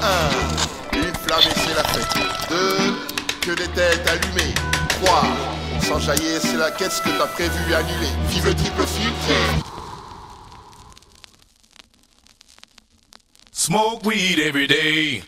1. Une flamme et c'est la fête. 2. Que des têtes allumées. 3. Sans jaillir, c'est la quête, ce que t'as prévu annuler. Vive le triple filtre. Smoke weed every day.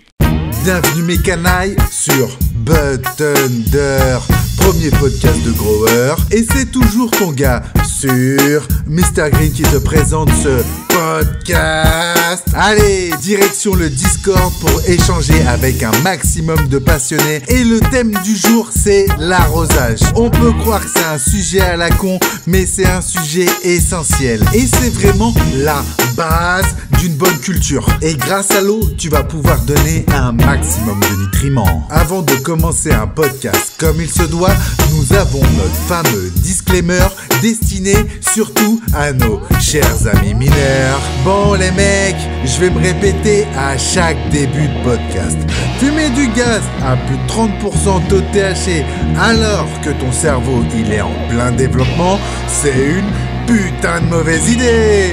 Bienvenue mes canailles sur Bud Thunder, premier podcast de Grower. Et c'est toujours ton gars sur Mr Green qui te présente ce podcast. Allez, direction le Discord pour échanger avec un maximum de passionnés. Et le thème du jour, c'est l'arrosage. On peut croire que c'est un sujet à la con, mais c'est un sujet essentiel. Et c'est vraiment la base d'une bonne culture. Et grâce à l'eau, tu vas pouvoir donner un maximum de nutriments. Avant de commencer un podcast comme il se doit, nous avons notre fameux disclaimer destiné surtout à nos chers amis mineurs. Bon les mecs, je vais me répéter à chaque début de podcast. Fumer du gaz à plus de 30% taux de THC alors que ton cerveau il est en plein développement, c'est une putain de mauvaise idée.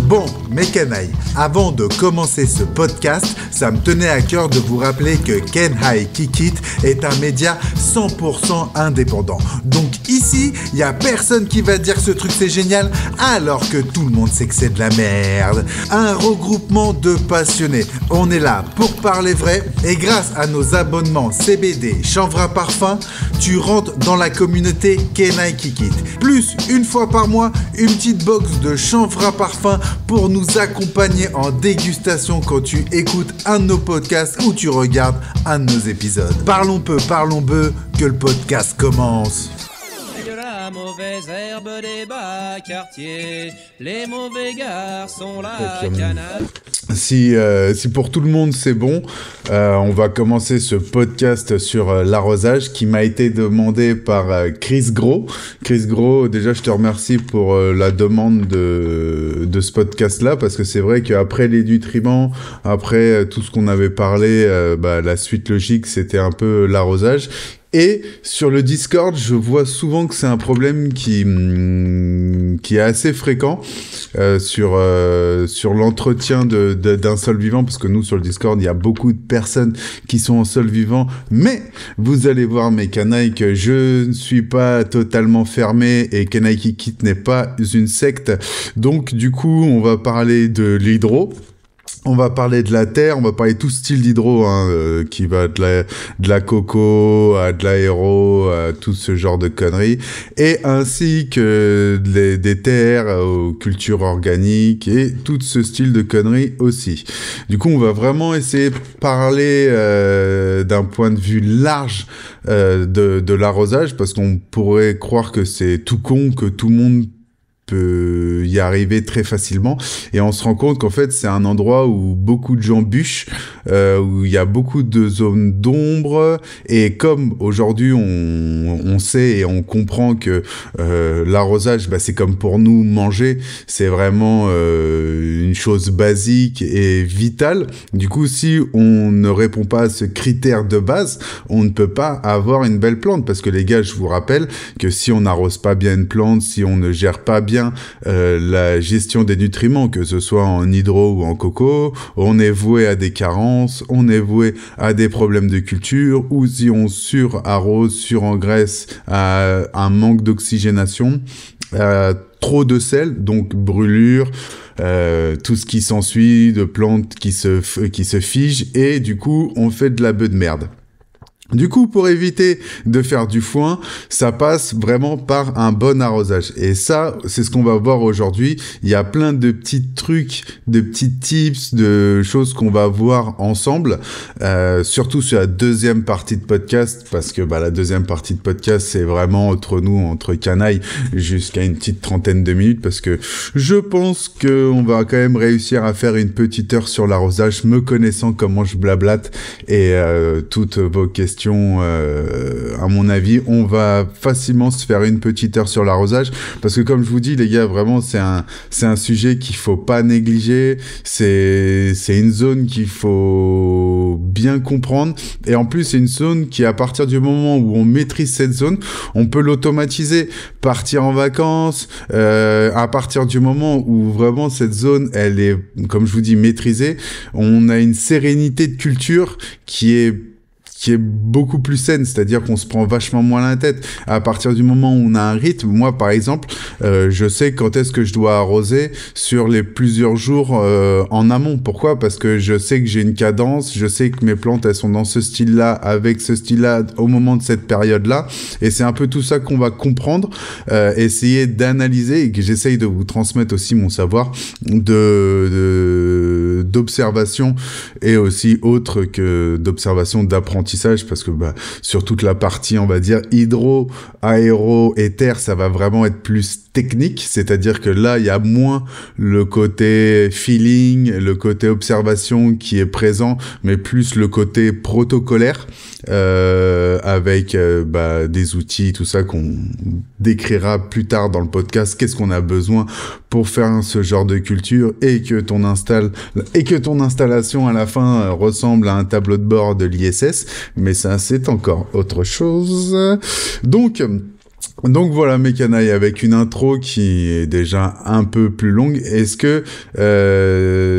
Bon, mes canailles, avant de commencer ce podcast, ça me tenait à cœur de vous rappeler que Ken High Kick It est un média 100% indépendant. Donc ici, il n'y a personne qui va dire que ce truc c'est génial, alors que tout le monde sait que c'est de la merde. Un regroupement de passionnés. On est là pour parler vrai, et grâce à nos abonnements CBD, chanvre à parfum, tu rentres dans la communauté Ken High Kick It. Plus, une fois par mois, une petite box de chanvre à parfum pour nous accompagner en dégustation quand tu écoutes un de nos podcasts ou tu regardes un de nos épisodes. Parlons peu, parlons peu, que le podcast commence. De la mauvaise herbe des bas quartiers, les mauvais garçons, la canal. Si pour tout le monde c'est bon, on va commencer ce podcast sur l'arrosage qui m'a été demandé par Chris Gros. Chris Gros, déjà je te remercie pour la demande de ce podcast-là, parce que c'est vrai qu'après les nutriments, après tout ce qu'on avait parlé, la suite logique c'était un peu l'arrosage. Et sur le Discord, je vois souvent que c'est un problème qui est assez fréquent sur l'entretien d'un sol vivant, parce que nous sur le Discord, il y a beaucoup de personnes qui sont en sol vivant, mais vous allez voir mes canailles que je ne suis pas totalement fermé et Ken High Kick It n'est pas une secte. Donc du coup, on va parler de l'hydro. On va parler de la terre, on va parler tout style d'hydro, qui va de la coco à de l'aéro, à tout ce genre de conneries, et ainsi que des terres aux cultures organiques et tout ce style de conneries aussi. Du coup, on va vraiment essayer de parler d'un point de vue large de l'arrosage, parce qu'on pourrait croire que c'est tout con, que tout le monde peut y arriver très facilement, et on se rend compte qu'en fait c'est un endroit où beaucoup de gens bûchent, où il y a beaucoup de zones d'ombre, et comme aujourd'hui on sait et on comprend que l'arrosage c'est comme pour nous manger, c'est vraiment une chose basique et vitale. Du coup, si on ne répond pas à ce critère de base, on ne peut pas avoir une belle plante, parce que les gars, je vous rappelle que si on n'arrose pas bien une plante, si on ne gère pas bien la gestion des nutriments, que ce soit en hydro ou en coco, on est voué à des carences, on est voué à des problèmes de culture, ou si on surarrose, surengraisse, à un manque d'oxygénation, trop de sel, donc brûlure, tout ce qui s'ensuit, de plantes qui se figent, et du coup on fait de la beuh de merde. Du coup, pour éviter de faire du foin, ça passe vraiment par un bon arrosage. Et ça, c'est ce qu'on va voir aujourd'hui. Il y a plein de petits trucs, de petits tips, de choses qu'on va voir ensemble, surtout sur la deuxième partie de podcast, parce que la deuxième partie de podcast, c'est vraiment entre nous, entre canailles, jusqu'à une petite trentaine de minutes, parce que je pense qu'on va quand même réussir à faire une petite heure sur l'arrosage, me connaissant comment je blablate, et toutes vos questions questions, à mon avis, on va facilement se faire une petite heure sur l'arrosage, parce que comme je vous dis, les gars, vraiment, c'est un sujet qu'il faut pas négliger. C'est une zone qu'il faut bien comprendre, et en plus, c'est une zone qui, à partir du moment où on maîtrise cette zone, on peut l'automatiser, partir en vacances, à partir du moment où vraiment cette zone, elle est, comme je vous dis, maîtrisée, on a une sérénité de culture qui est beaucoup plus saine, c'est-à-dire qu'on se prend vachement moins la tête. À partir du moment où on a un rythme, moi par exemple, je sais quand est-ce que je dois arroser sur les plusieurs jours en amont. Pourquoi ? Parce que je sais que j'ai une cadence, je sais que mes plantes elles sont dans ce style-là, avec ce style-là, au moment de cette période-là, et c'est un peu tout ça qu'on va comprendre, essayer d'analyser, et que j'essaye de vous transmettre aussi mon savoir d'observation, et aussi autre que d'observation, d'apprentissage, parce que sur toute la partie, on va dire, hydro, aéro et terre, ça va vraiment être plus technique, c'est-à-dire que là, il y a moins le côté feeling, le côté observation qui est présent, mais plus le côté protocolaire, avec des outils, tout ça qu'on décrira plus tard dans le podcast. Qu'est-ce qu'on a besoin pour faire ce genre de culture, et que ton installation à la fin ressemble à un tableau de bord de l'ISS, mais ça, c'est encore autre chose. Donc voilà mes canailles, avec une intro qui est déjà un peu plus longue. Est-ce que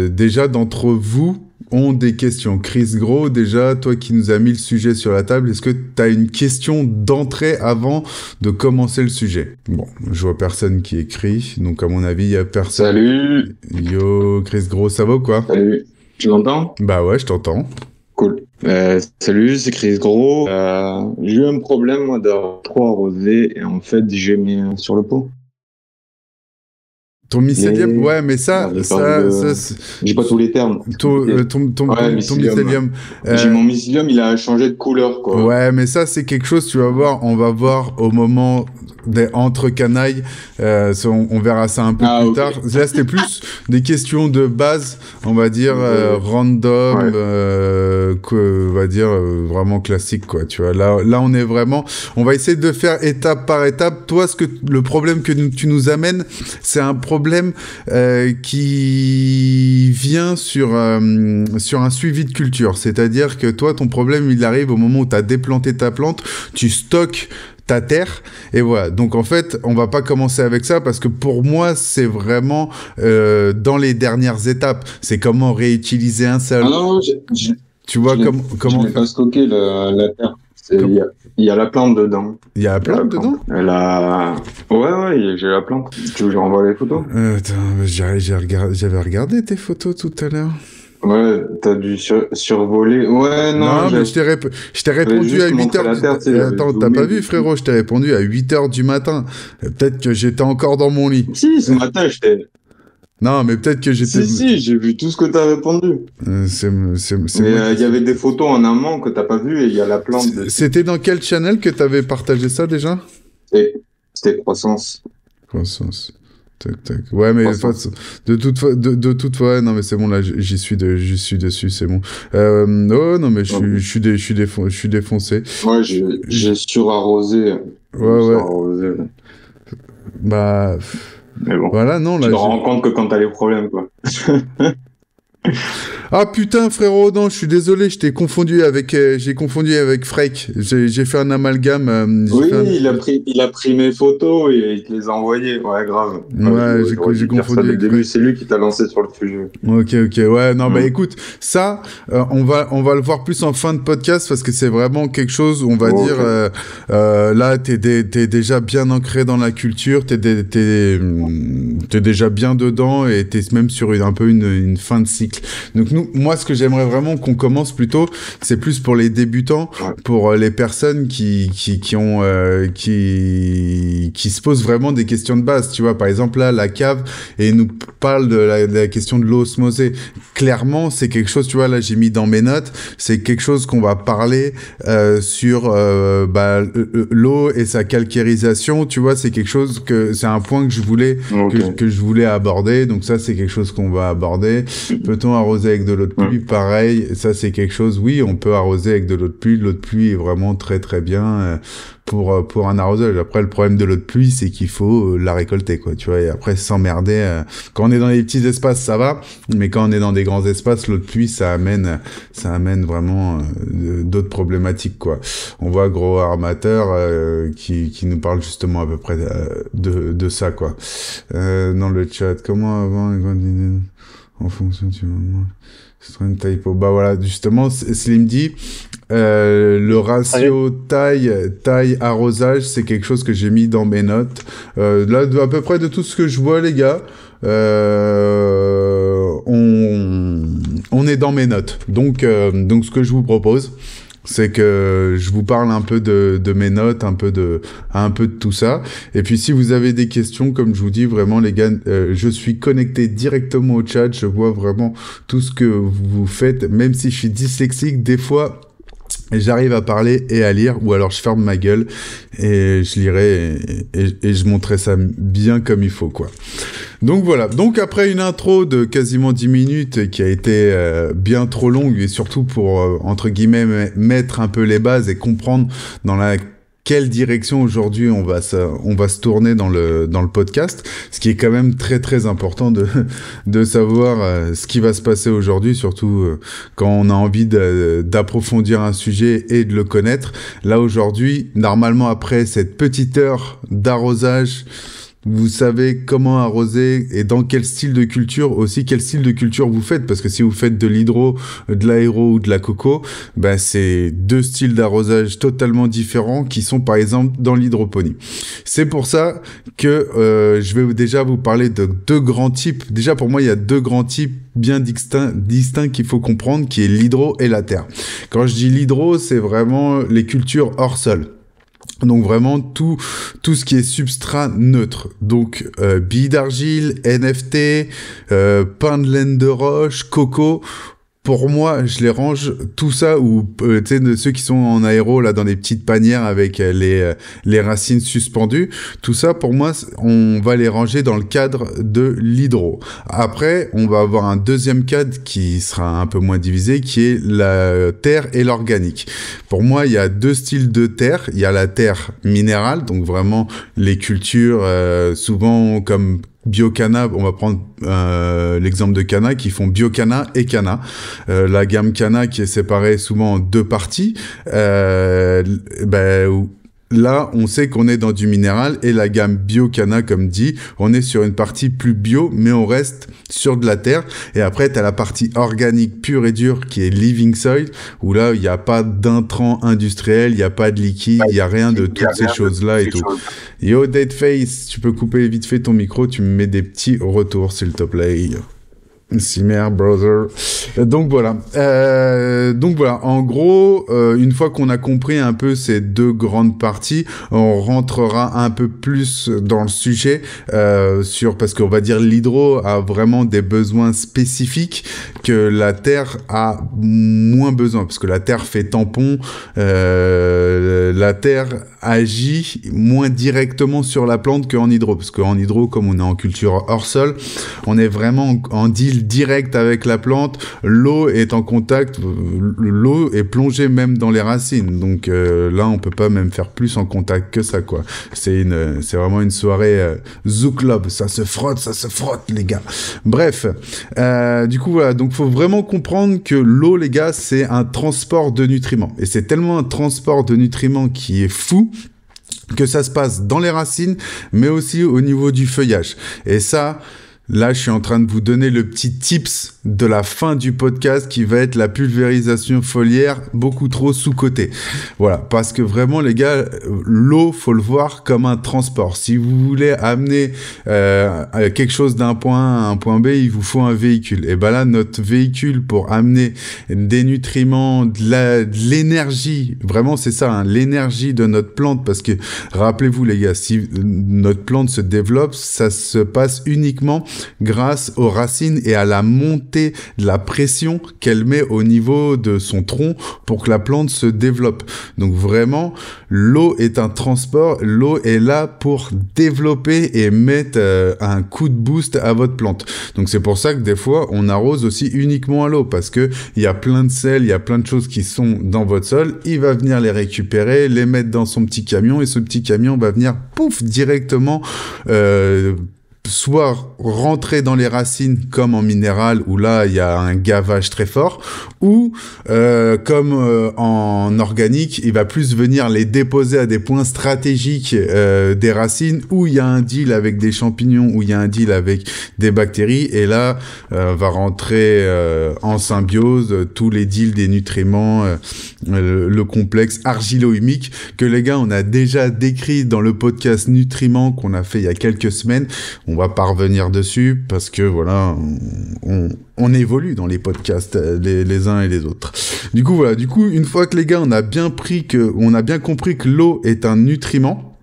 déjà d'entre vous ont des questions? Chris Gros, déjà, toi qui nous as mis le sujet sur la table, est-ce que tu as une question d'entrée avant de commencer le sujet? Bon, je vois personne qui écrit, donc à mon avis, il y a personne. Salut. Yo, Chris Gros, ça va ou quoi? Salut. Tu m'entends? Bah ouais, je t'entends. Cool. Salut, c'est Chris Gros. J'ai eu un problème, moi, d'avoir trop arrosé, et en fait, j'ai mis sur le pot. Ton mycélium, ouais, mais ça, j'ai pas tous les termes. Ton mycélium. J'ai mon mycélium, il a changé de couleur, quoi. Ouais, mais ça, c'est quelque chose, tu vas voir, on va voir au moment des entre canailles, on verra ça un peu plus tard. Là, c'était plus des questions de base, on va dire, random, on va dire, vraiment classique, quoi, tu vois. Là, on est vraiment, on va essayer de faire étape par étape. Toi, le problème que tu nous amènes, c'est un problème qui vient sur un suivi de culture. C'est-à-dire que toi, ton problème, il arrive au moment où tu as déplanté ta plante, tu stockes ta terre, et voilà. Donc en fait, on va pas commencer avec ça, parce que pour moi, c'est vraiment dans les dernières étapes. C'est comment réutiliser un sol. Ah non, tu vois comment. Je n'ai pas stocké la terre. Il y a la plante dedans. Il y a la plante dedans ? Ouais, j'ai la plante. Tu veux que je renvoie les photos ? Attends, j'avais regardé tes photos tout à l'heure. Ouais, t'as dû survoler. Ouais, non, mais je t'ai répondu à 8h. Attends, t'as pas vu, frérot, je t'ai répondu à 8h du matin. Peut-être que j'étais encore dans mon lit. Si, ce matin, j'étais... Non, mais peut-être que j'étais... Si, j'ai vu tout ce que t'as répondu. Mais il y avait des photos en amont que t'as pas vu, et il y a la plante. C'était dans quel channel que t'avais partagé ça, déjà ? C'était Croissance. Tac. Ouais, mais de toute façon, non, mais c'est bon, là, j'y suis dessus, c'est bon. Non, mais je suis défoncé. Ouais, j'ai surarrosé. Ouais. Bah. Mais bon. Voilà, non, là. Tu te rends compte que quand t'as les problèmes, quoi. Ah putain, frérot, non, je suis désolé, j'ai confondu avec Freak. J'ai fait un amalgame. Il a pris mes photos et il te les a envoyées. Ouais, grave. Ouais, j'ai confondu avec Freak. C'est lui qui t'a lancé sur le sujet. Ok, ouais, non, bah écoute, ça, on va le voir plus en fin de podcast, parce que c'est vraiment quelque chose où on va dire, là, t'es déjà bien ancré dans la culture, t'es déjà bien dedans, et t'es même sur un peu une fin de cycle. Donc moi, ce que j'aimerais vraiment qu'on commence plutôt, c'est plus pour les débutants, pour les personnes qui se posent vraiment des questions de base. Tu vois, par exemple là, la cave, et nous parle de la question de l'eau osmosée. Clairement, c'est quelque chose. Tu vois, là, j'ai mis dans mes notes, c'est quelque chose qu'on va parler sur l'eau et sa calcarisation. Tu vois, c'est quelque chose c'est un point que je voulais que je voulais aborder. Donc ça, c'est quelque chose qu'on va aborder. Peut-on arroser avec de l'eau de pluie? Pareil, ça c'est quelque chose. Oui, on peut arroser avec de l'eau de pluie. L'eau de pluie est vraiment très très bien pour un arrosage. Après, le problème de l'eau de pluie, c'est qu'il faut la récolter, quoi. Tu vois. Et après, s'emmerder. Quand on est dans les petits espaces, ça va. Mais quand on est dans des grands espaces, l'eau de pluie, ça amène vraiment d'autres problématiques, quoi. On voit Gros Armateur qui nous parle justement à peu près de ça, quoi. Dans le chat, comment avant en fonction du moment, ce serait une typo. Bah voilà, justement, Slim dit le ratio taille arrosage, c'est quelque chose que j'ai mis dans mes notes. Là, à peu près de tout ce que je vois, les gars, on est dans mes notes. Donc ce que je vous propose, c'est que je vous parle un peu de mes notes, un peu de tout ça. Et puis, si vous avez des questions, comme je vous dis, vraiment, les gars, je suis connecté directement au chat. Je vois vraiment tout ce que vous faites. Même si je suis dyslexique, des fois, j'arrive à parler et à lire, ou alors je ferme ma gueule et je lirai et je montrerai ça bien comme il faut, quoi. Donc voilà. Donc après une intro de quasiment 10 minutes qui a été bien trop longue, et surtout pour, entre guillemets, mettre un peu les bases et comprendre dans quelle direction aujourd'hui on va se tourner dans le podcast, ce qui est quand même très très important de savoir ce qui va se passer aujourd'hui, surtout quand on a envie d'approfondir un sujet et de le connaître. Là aujourd'hui, normalement après cette petite heure d'arrosage, vous savez comment arroser et dans quel style de culture aussi, quel style de culture vous faites, parce que si vous faites de l'hydro, de l'aéro ou de la coco, ben c'est deux styles d'arrosage totalement différents qui sont par exemple dans l'hydroponie. C'est pour ça que je vais déjà vous parler de deux grands types. Déjà pour moi, il y a deux grands types bien distincts qu'il faut comprendre, qui est l'hydro et la terre. Quand je dis l'hydro, c'est vraiment les cultures hors sol. Donc vraiment tout ce qui est substrat neutre. Donc billes d'argile, NFT, pain de laine de roche, coco. Pour moi, je les range tout ça, ou tu sais, ceux qui sont en aéro là dans des petites panières avec les racines suspendues. Tout ça, pour moi, on va les ranger dans le cadre de l'hydro. Après, on va avoir un deuxième cadre qui sera un peu moins divisé, qui est la terre et l'organique. Pour moi, il y a deux styles de terre. Il y a la terre minérale, donc vraiment les cultures souvent comme Biocana, on va prendre l'exemple de Cana, qui font Biocana et Cana. La gamme Cana qui est séparée souvent en deux parties. Là, on sait qu'on est dans du minéral, et la gamme Biocana, comme dit, on est sur une partie plus bio, mais on reste sur de la terre. Et après, t'as la partie organique pure et dure qui est Living Soil, où là, il n'y a pas d'intrants industriels, il n'y a pas de liquide, il n'y a rien de toutes ces choses-là et tout. Yo, Deadface, tu peux couper vite fait ton micro, tu me mets des petits retours, s'il te plaît. Simer, brother. Donc voilà. En gros, une fois qu'on a compris un peu ces deux grandes parties, on rentrera un peu plus dans le sujet parce qu'on va dire l'hydro a vraiment des besoins spécifiques que la terre a moins besoin, parce que la terre fait tampon, la terre agit moins directement sur la plante qu'en hydro, parce qu'en hydro, comme on est en culture hors sol, on est vraiment en deal direct avec la plante. L'eau est en contact, l'eau est plongée même dans les racines, donc là on peut pas même faire plus en contact que ça, quoi. C'est vraiment une soirée Zoo Club, ça se frotte les gars. Bref, du coup voilà, donc faut vraiment comprendre que l'eau, les gars, c'est un transport de nutriments, et c'est tellement un transport de nutriments qui est fou que ça se passe dans les racines, mais aussi au niveau du feuillage. Et ça, là, je suis en train de vous donner le petit tips de la fin du podcast, qui va être la pulvérisation foliaire, beaucoup trop sous-cotée. Voilà, parce que vraiment, les gars, l'eau, faut le voir comme un transport. Si vous voulez amener quelque chose d'un point A à un point B, il vous faut un véhicule. Et ben là, notre véhicule pour amener des nutriments, de l'énergie, vraiment c'est ça, hein, l'énergie de notre plante, parce que rappelez-vous les gars, si notre plante se développe, ça se passe uniquement grâce aux racines et à la montée de la pression qu'elle met au niveau de son tronc pour que la plante se développe. Donc vraiment, l'eau est un transport, l'eau est là pour développer et mettre un coup de boost à votre plante. Donc c'est pour ça que des fois, on arrose aussi uniquement à l'eau, parce que il y a plein de sel, il y a plein de choses qui sont dans votre sol, il va venir les récupérer, les mettre dans son petit camion, et ce petit camion va venir, pouf, directement soit rentrer dans les racines comme en minéral où là il y a un gavage très fort, ou comme en organique, il va plus venir les déposer à des points stratégiques des racines où il y a un deal avec des champignons, où il y a un deal avec des bactéries, et là va rentrer en symbiose tous les deals des nutriments, le complexe argilo-humique que les gars on a déjà décrit dans le podcast nutriments qu'on a fait il y a quelques semaines. On va pas revenir dessus parce que voilà, on évolue dans les podcasts les uns et les autres. Du coup voilà, une fois que les gars on a bien compris que l'eau est un nutriment.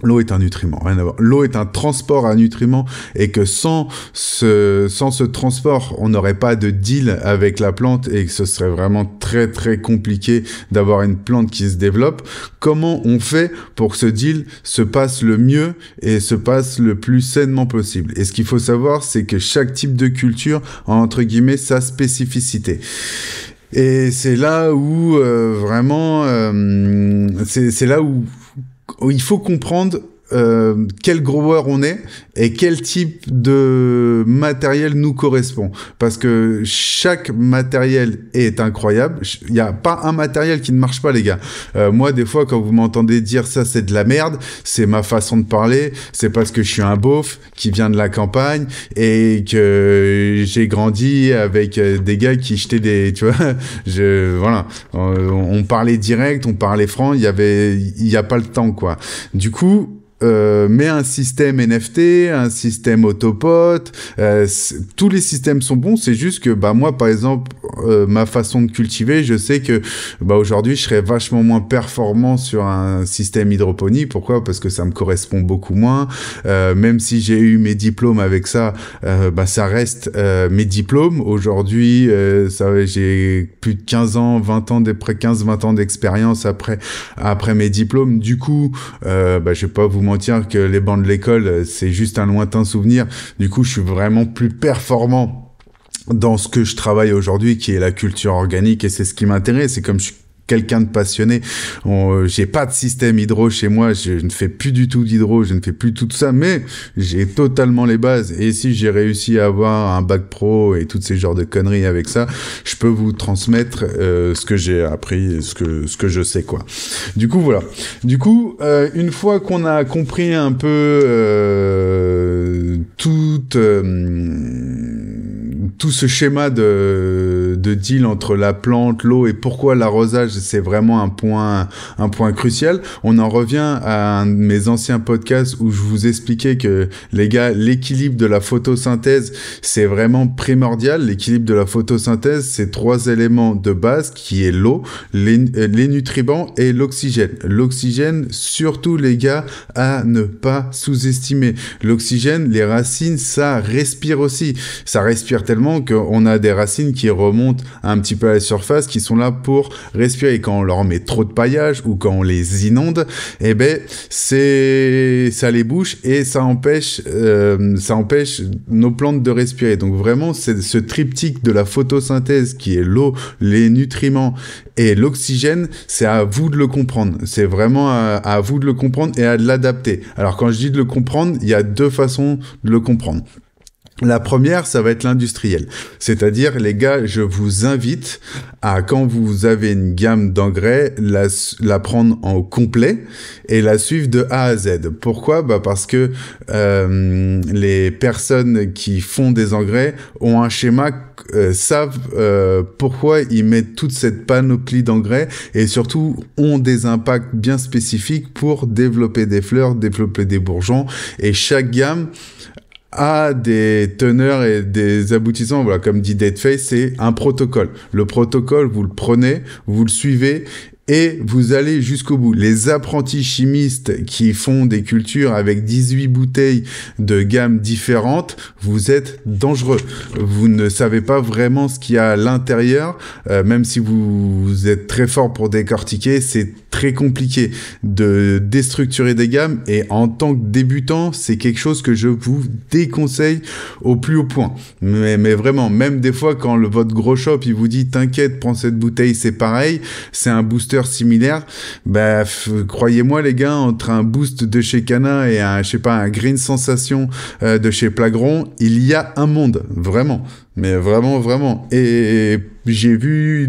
L'eau est un nutriment, rien à voir. L'eau est un transport à nutriments, et que sans ce transport, on n'aurait pas de deal avec la plante, et que ce serait vraiment très très compliqué d'avoir une plante qui se développe. Comment on fait pour que ce deal se passe le mieux et se passe le plus sainement possible? Et ce qu'il faut savoir, c'est que chaque type de culture a entre guillemets sa spécificité. Et c'est là où vraiment, c'est là où il faut comprendre quel grower on est et quel type de matériel nous correspond, parce que chaque matériel est incroyable. Il n'y a pas un matériel qui ne marche pas, les gars. Moi des fois quand vous m'entendez dire ça c'est de la merde, c'est ma façon de parler, c'est parce que je suis un beauf qui vient de la campagne et que j'ai grandi avec des gars qui jetaient des, tu vois, voilà, on parlait direct, on parlait franc, il y a pas le temps quoi. Du coup mais un système NFT, un système autopote, tous les systèmes sont bons. C'est juste que moi par exemple ma façon de cultiver, je sais que aujourd'hui je serais vachement moins performant sur un système hydroponie. Pourquoi? Parce que ça me correspond beaucoup moins. Même si j'ai eu mes diplômes avec ça, ça reste mes diplômes. Aujourd'hui j'ai plus de 15 ans, 20 ans, 15-20 ans d'expérience après mes diplômes. Du coup je vais pas vous mentir que les bancs de l'école, c'est juste un lointain souvenir. Du coup, je suis vraiment plus performant dans ce que je travaille aujourd'hui, qui est la culture organique, et c'est ce qui m'intéresse. C'est comme je suis quelqu'un de passionné. J'ai pas de système hydro chez moi, je ne fais plus du tout d'hydro, je ne fais plus tout ça, mais j'ai totalement les bases. Et si j'ai réussi à avoir un bac pro et toutes ces genres de conneries avec ça, je peux vous transmettre ce que j'ai appris, ce que je sais quoi. Du coup voilà. Du coup une fois qu'on a compris un peu tout ce schéma de deal entre la plante, l'eau, et pourquoi l'arrosage c'est vraiment un point crucial, on en revient à un de mes anciens podcasts où je vous expliquais que les gars, l'équilibre de la photosynthèse c'est vraiment primordial. L'équilibre de la photosynthèse, c'est 3 éléments de base qui est l'eau, les nutriments et l'oxygène. L'oxygène, surtout les gars, à ne pas sous-estimer. L'oxygène, les racines, ça respire aussi. Ça respire tellement qu'on a des racines qui remontent un petit peu à la surface, qui sont là pour respirer. Et quand on leur met trop de paillage ou quand on les inonde, ça les bouche et ça empêche nos plantes de respirer. Donc vraiment, c'est ce triptyque de la photosynthèse qui est l'eau, les nutriments et l'oxygène, c'est à vous de le comprendre. C'est vraiment à vous de le comprendre et à l'adapter. Alors quand je dis de le comprendre, il y a 2 façons de le comprendre. La première, ça va être l'industriel. C'est-à-dire, les gars, je vous invite à, quand vous avez une gamme d'engrais, la prendre en complet et la suivre de A à Z. Pourquoi? Parce que les personnes qui font des engrais ont un schéma, savent pourquoi ils mettent toute cette panoplie d'engrais, et surtout ont des impacts bien spécifiques pour développer des fleurs, développer des bourgeons, et chaque gamme a des teneurs et des aboutissants. Voilà, comme dit Deadface, c'est un protocole. Le protocole, vous le prenez, vous le suivez, et vous allez jusqu'au bout. Les apprentis chimistes qui font des cultures avec 18 bouteilles de gamme différentes, vous êtes dangereux. Vous ne savez pas vraiment ce qu'il y a à l'intérieur, même si vous êtes très fort pour décortiquer, c'est très compliqué de déstructurer des gammes, et en tant que débutant, c'est quelque chose que je vous déconseille au plus haut point. Mais vraiment, même des fois quand votre gros shop il vous dit t'inquiète, prends cette bouteille, c'est pareil, c'est un booster similaire, bah croyez-moi les gars, entre un boost de chez Cana et un Green Sensation de chez Plagron, il y a un monde, vraiment. Mais vraiment. Et j'ai vu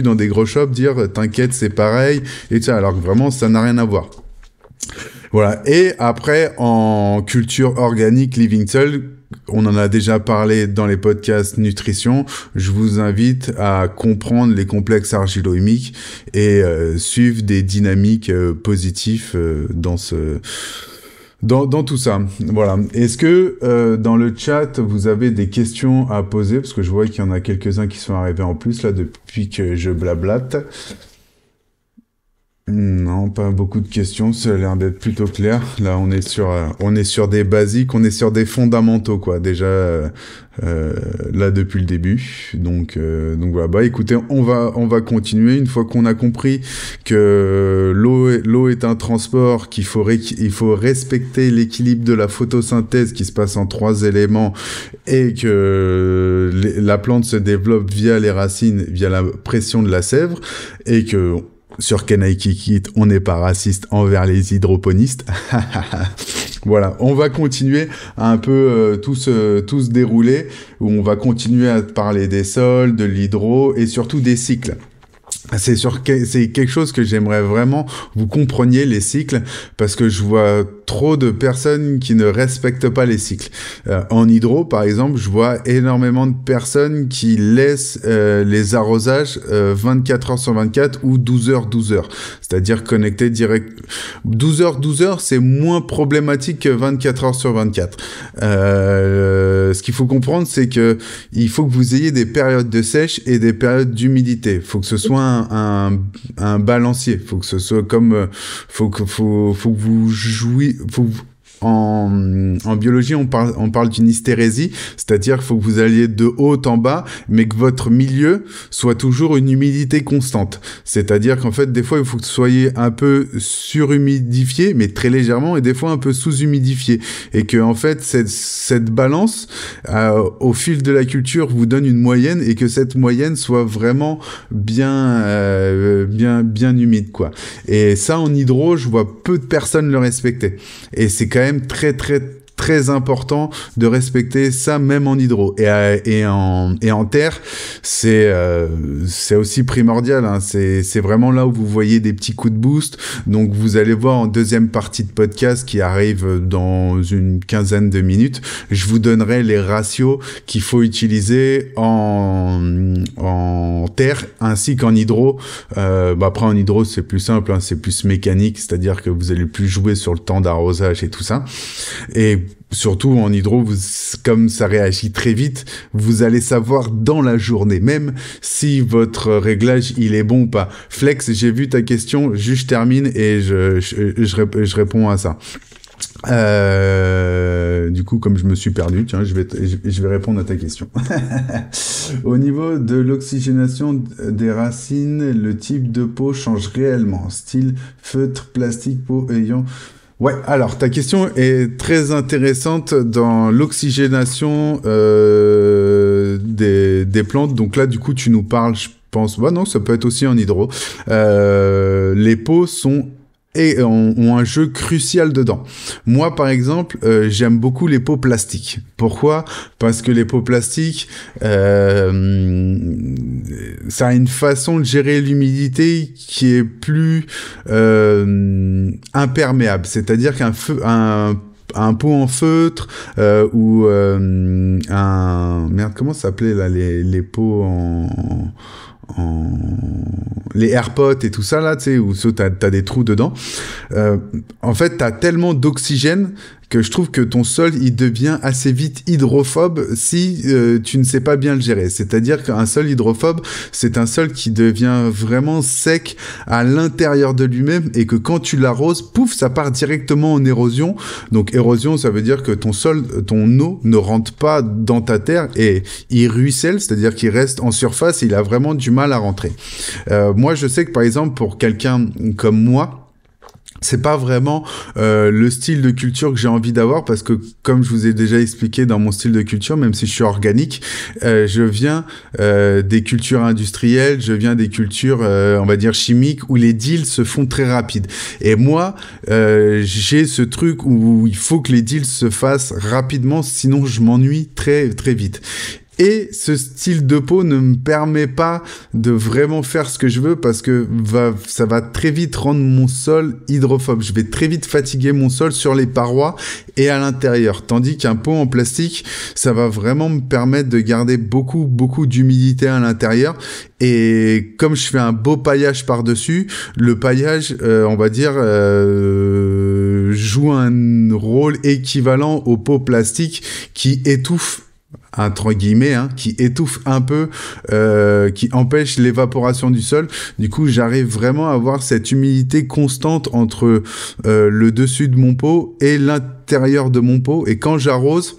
dans des gros shops dire t'inquiète, c'est pareil, et ça, alors que vraiment ça n'a rien à voir. Voilà. Et après, en culture organique Living Soil, on en a déjà parlé dans les podcasts nutrition. Je vous invite à comprendre les complexes argilo-humiques et suivre des dynamiques positives dans tout ça. Voilà. Est-ce que dans le chat, vous avez des questions à poser? Parce que je vois qu'il y en a quelques-uns qui sont arrivés en plus là depuis que je blablate. Non, pas beaucoup de questions, ça a l'air d'être plutôt clair. Là, on est sur des basiques, on est sur des fondamentaux, quoi, déjà, là, depuis le début. Donc voilà, bah, écoutez, on va continuer. Une fois qu'on a compris que l'eau est un transport, il faut respecter l'équilibre de la photosynthèse qui se passe en 3 éléments, et que la plante se développe via les racines, via la pression de la sève, et que sur Kenaikikit, on n'est pas raciste envers les hydroponistes. Voilà, on va continuer à un peu tout se dérouler, où on va continuer à parler des sols, de l'hydro et surtout des cycles. C'est quelque chose que j'aimerais vraiment vous compreniez, les cycles, parce que je vois trop de personnes qui ne respectent pas les cycles. En hydro, par exemple, je vois énormément de personnes qui laissent les arrosages 24 heures sur 24 ou 12 heures, 12 heures. C'est-à-dire connectés direct. 12 heures, c'est moins problématique que 24 heures sur 24. Ce qu'il faut comprendre, c'est que il faut que vous ayez des périodes de sèche et des périodes d'humidité. Il faut que ce soit un balancier. Faut que ce soit comme, faut que vous jouiez, en biologie, on parle d'une hystérésie, c'est-à-dire qu'il faut que vous alliez de haut en bas, mais que votre milieu soit toujours une humidité constante. C'est-à-dire qu'en fait, des fois, il faut que vous soyez un peu surhumidifié, mais très légèrement, et des fois un peu sous-humidifié. Et que, en fait, cette balance, au fil de la culture, vous donne une moyenne, et que cette moyenne soit vraiment bien humide, quoi. Et ça, en hydro, je vois peu de personnes le respecter. Et c'est quand même très important de respecter ça, même en hydro. Et en terre, c'est aussi primordial, hein. C'est vraiment là où vous voyez des petits coups de boost. Donc vous allez voir en deuxième partie de podcast qui arrive dans une quinzaine de minutes, je vous donnerai les ratios qu'il faut utiliser en terre ainsi qu'en hydro. Après en hydro c'est plus simple, hein, c'est plus mécanique, c'est-à-dire que vous allez plus jouer sur le temps d'arrosage et tout ça. Et surtout en hydro, comme ça réagit très vite, vous allez savoir dans la journée même si votre réglage il est bon ou pas. Flex, j'ai vu ta question, juste je termine et je réponds à ça. Du coup, comme je me suis perdu, tiens, je vais répondre à ta question. Au niveau de l'oxygénation des racines, le type de peau change réellement, style feutre, plastique, peau ayant... Ouais, alors ta question est très intéressante dans l'oxygénation des plantes. Donc là, du coup, tu nous parles, je pense... non, ça peut être aussi en hydro. Les peaux ont un jeu crucial dedans. Moi, par exemple, j'aime beaucoup les pots plastiques. Pourquoi ? Parce que les pots plastiques, ça a une façon de gérer l'humidité qui est plus imperméable. C'est-à-dire qu'un pot en feutre ou comment ça s'appelait là les pots les AirPods et tout ça là, tu sais, où t'as des trous dedans. En fait, t'as tellement d'oxygène que je trouve que ton sol, il devient assez vite hydrophobe si tu ne sais pas bien le gérer. C'est-à-dire qu'un sol hydrophobe, c'est un sol qui devient vraiment sec à l'intérieur de lui-même et que quand tu l'arroses, pouf, ça part directement en érosion. Donc érosion, ça veut dire que ton sol, ton eau ne rentre pas dans ta terre et il ruisselle, c'est-à-dire qu'il reste en surface et il a vraiment du mal à rentrer. Moi, je sais que par exemple, pour quelqu'un comme moi, c'est pas vraiment le style de culture que j'ai envie d'avoir parce que comme je vous ai déjà expliqué dans mon style de culture, même si je suis organique, je viens des cultures industrielles, je viens des cultures on va dire chimiques où les deals se font très rapides. Et moi j'ai ce truc où il faut que les deals se fassent rapidement, sinon je m'ennuie très très vite. Et ce style de peau ne me permet pas de vraiment faire ce que je veux parce que ça va très vite rendre mon sol hydrophobe. Je vais très vite fatiguer mon sol sur les parois et à l'intérieur. Tandis qu'un pot en plastique, ça va vraiment me permettre de garder beaucoup d'humidité à l'intérieur. Et comme je fais un beau paillage par-dessus, le paillage, on va dire, joue un rôle équivalent au pot plastique qui étouffe entre guillemets, qui étouffe un peu, qui empêche l'évaporation du sol. Du coup, j'arrive vraiment à avoir cette humidité constante entre le dessus de mon pot et l'intérieur de mon pot. Et quand j'arrose,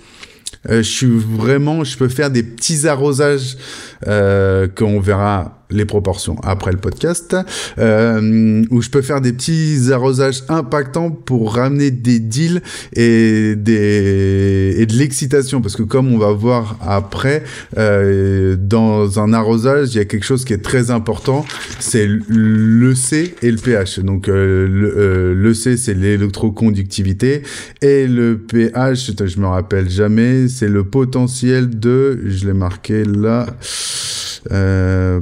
je peux faire des petits arrosages qu'on verra les proportions après le podcast, où je peux faire des petits arrosages impactants pour ramener des deals et de l'excitation, parce que comme on va voir après, dans un arrosage, il y a quelque chose qui est très important, c'est le C et le pH. Donc le C, c'est l'électroconductivité, et le pH, je me rappelle jamais, c'est le potentiel de, je l'ai marqué là,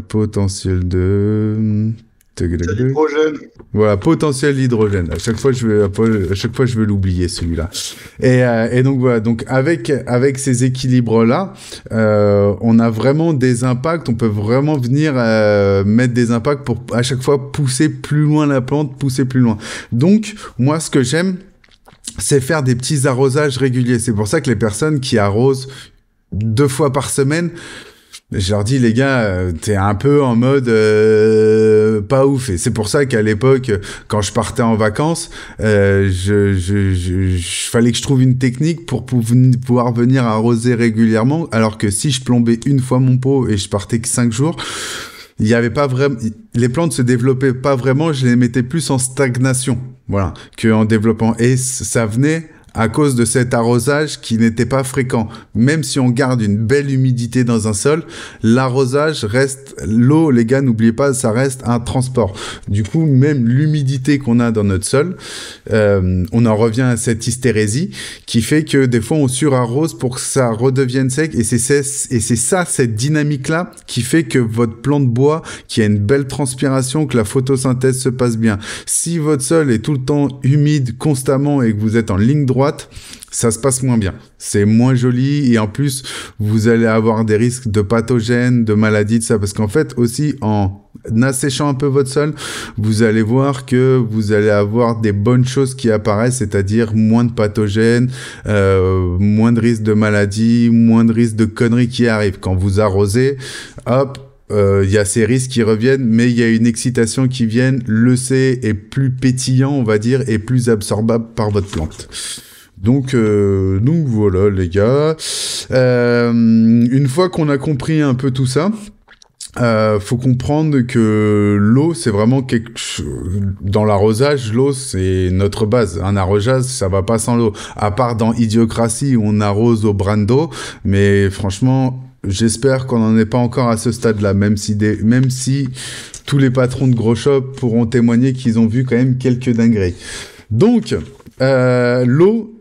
potentiel de l'hydrogène. Voilà, potentiel d'hydrogène. À chaque fois je vais l'oublier celui-là. Et donc voilà, donc avec ces équilibres là, on a vraiment des impacts, on peut vraiment venir mettre des impacts pour à chaque fois pousser plus loin la plante, pousser plus loin. Donc moi ce que j'aime, c'est faire des petits arrosages réguliers. C'est pour ça que les personnes qui arrosent 2 fois par semaine, je leur dis, les gars, t'es un peu en mode pas ouf. Et c'est pour ça qu'à l'époque, quand je partais en vacances, fallait que je trouve une technique pour pouvoir venir arroser régulièrement. Alors que si je plombais une fois mon pot et je partais que 5 jours, il y avait pas vraiment, les plantes se développaient pas vraiment, je les mettais plus en stagnation, voilà, que en développement. Et ça venait à cause de cet arrosage qui n'était pas fréquent. Même si on garde une belle humidité dans un sol, l'arrosage reste, l'eau, les gars, n'oubliez pas, ça reste un transport. Du coup, même l'humidité qu'on a dans notre sol, on en revient à cette hystérésie qui fait que des fois on surarrose pour que ça redevienne sec, et c'est ça, cette dynamique-là qui fait que votre plante boit, qu'il y a une belle transpiration, que la photosynthèse se passe bien. Si votre sol est tout le temps humide constamment et que vous êtes en ligne droite, ça se passe moins bien. C'est moins joli et en plus, vous allez avoir des risques de pathogènes, de maladies, de ça. Parce qu'en fait, aussi, en asséchant un peu votre sol, vous allez voir que vous allez avoir des bonnes choses qui apparaissent, c'est-à-dire moins de pathogènes, moins de risques de maladies, moins de risques de conneries qui arrivent. Quand vous arrosez, hop, il y a ces risques qui reviennent, mais il y a une excitation qui vient. Le C est plus pétillant, on va dire, et plus absorbable par votre plante. Donc voilà les gars. Une fois qu'on a compris un peu tout ça, faut comprendre que l'eau, c'est vraiment quelque chose. Dans l'arrosage, l'eau, c'est notre base. Un arrosage, ça va pas sans l'eau. À part dans Idiocratie, où on arrose au brin d'eau. Mais franchement, j'espère qu'on n'en est pas encore à ce stade-là, même si tous les patrons de gros shops pourront témoigner qu'ils ont vu quand même quelques dingueries. Donc, l'eau,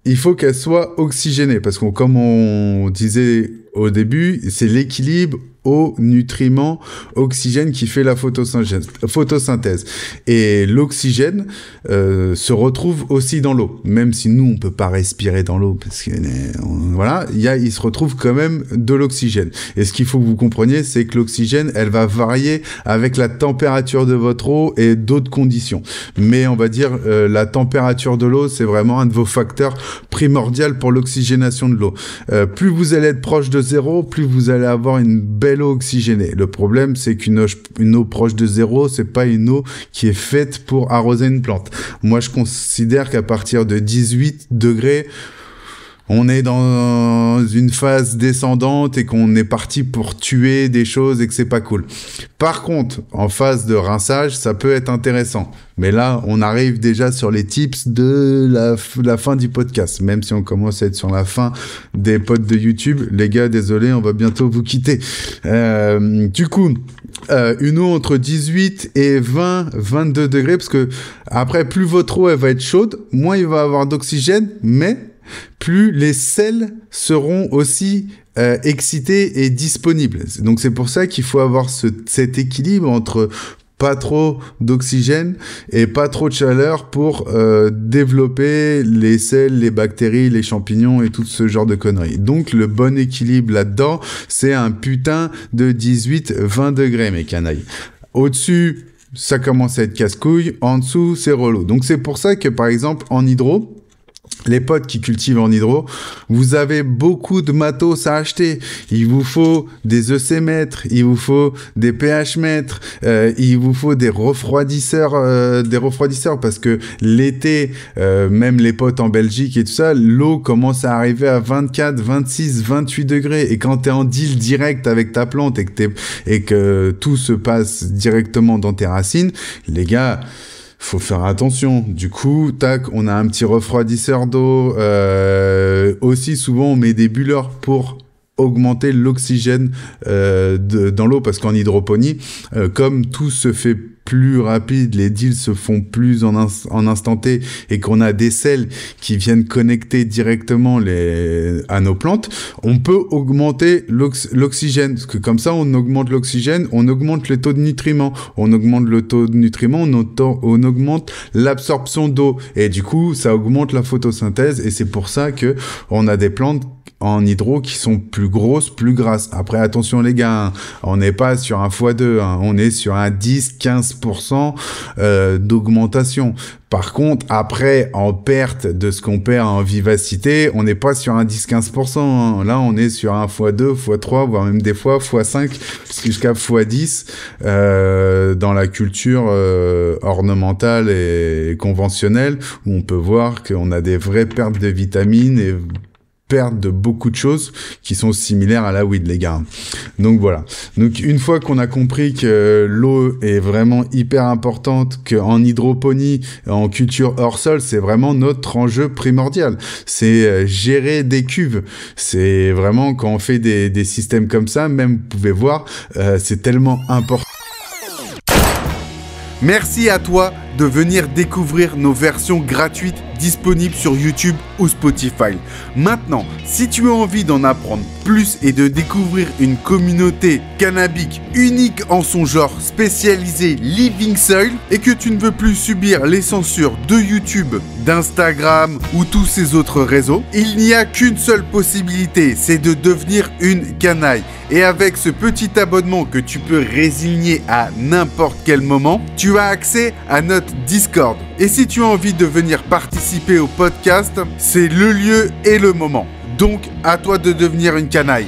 il faut qu'elle soit oxygénée, parce que comme on disait au début, c'est l'équilibre au nutriment oxygène qui fait la photosynthèse. Et l'oxygène se retrouve aussi dans l'eau, même si nous on peut pas respirer dans l'eau parce que voilà, il se retrouve quand même de l'oxygène. Et ce qu'il faut que vous compreniez, c'est que l'oxygène, elle va varier avec la température de votre eau et d'autres conditions. Mais on va dire la température de l'eau, c'est vraiment un de vos facteurs primordiaux pour l'oxygénation de l'eau. Plus vous allez être proche de zéro, plus vous allez avoir une belle eau oxygénée. Le problème, c'est qu'une eau proche de zéro, c'est pas une eau qui est faite pour arroser une plante. Moi, je considère qu'à partir de 18 degrés, on est dans une phase descendante et qu'on est parti pour tuer des choses et que c'est pas cool. Par contre, en phase de rinçage, ça peut être intéressant. Mais là, on arrive déjà sur les tips de la fin du podcast. Même si on commence à être sur la fin des pods de YouTube. Les gars, désolé, on va bientôt vous quitter. Du coup, une eau entre 18 et 22 degrés. Parce que après, plus votre eau elle va être chaude, moins il va y avoir d'oxygène, mais plus les sels seront aussi excités et disponibles. Donc c'est pour ça qu'il faut avoir cet équilibre entre pas trop d'oxygène et pas trop de chaleur pour développer les sels, les bactéries, les champignons et tout ce genre de conneries. Donc le bon équilibre là-dedans, c'est un putain de 18-20 degrés, mes canailles. Au-dessus, ça commence à être casse-couille. En dessous, c'est relou. Donc c'est pour ça que par exemple en hydro, les potes qui cultivent en hydro, vous avez beaucoup de matos à acheter. Il vous faut des EC mètres, il vous faut des pH mètres, il vous faut des refroidisseurs parce que l'été, même les potes en Belgique et tout ça, l'eau commence à arriver à 24, 26, 28 degrés. Et quand t'es en deal direct avec ta plante et que tout se passe directement dans tes racines, les gars, faut faire attention. Du coup, tac, on a un petit refroidisseur d'eau. Aussi, souvent, on met des bulleurs pour augmenter l'oxygène dans l'eau, parce qu'en hydroponie, comme tout se fait plus rapide, les deals se font plus en instant T, et qu'on a des sels qui viennent connecter directement à nos plantes, on peut augmenter l'oxygène, parce que comme ça, on augmente l'oxygène, on augmente le taux de nutriments, on augmente le taux de nutriments, on augmente l'absorption d'eau, et du coup, ça augmente la photosynthèse, et c'est pour ça que on a des plantes en hydro qui sont plus grosses, plus grasses. Après, attention les gars, hein, on n'est pas sur un x2, hein, on est sur un 10-15% d'augmentation. Par contre, après, en perte de ce qu'on perd en vivacité, on n'est pas sur un 10-15%. Hein. Là, on est sur un x2, x3, voire même des fois x5, jusqu'à x10 dans la culture ornementale et conventionnelle, où on peut voir qu'on a des vraies pertes de vitamines et perte de beaucoup de choses qui sont similaires à la weed, les gars. Donc voilà. Donc une fois qu'on a compris que l'eau est vraiment hyper importante, qu'en hydroponie, en culture hors sol, c'est vraiment notre enjeu primordial. C'est gérer des cuves. C'est vraiment, quand on fait des systèmes comme ça, même vous pouvez voir, c'est tellement important. Merci à toi de venir découvrir nos versions gratuites disponibles sur YouTube ou Spotify. Maintenant, si tu as envie d'en apprendre plus et de découvrir une communauté cannabique unique en son genre, spécialisée Living Soil, et que tu ne veux plus subir les censures de YouTube, d'Instagram ou tous ces autres réseaux, il n'y a qu'une seule possibilité, c'est de devenir une canaille. Et avec ce petit abonnement que tu peux résigner à n'importe quel moment, tu as accès à notre Discord. Et si tu as envie de venir participer au podcast, c'est le lieu et le moment. Donc, à toi de devenir une canaille.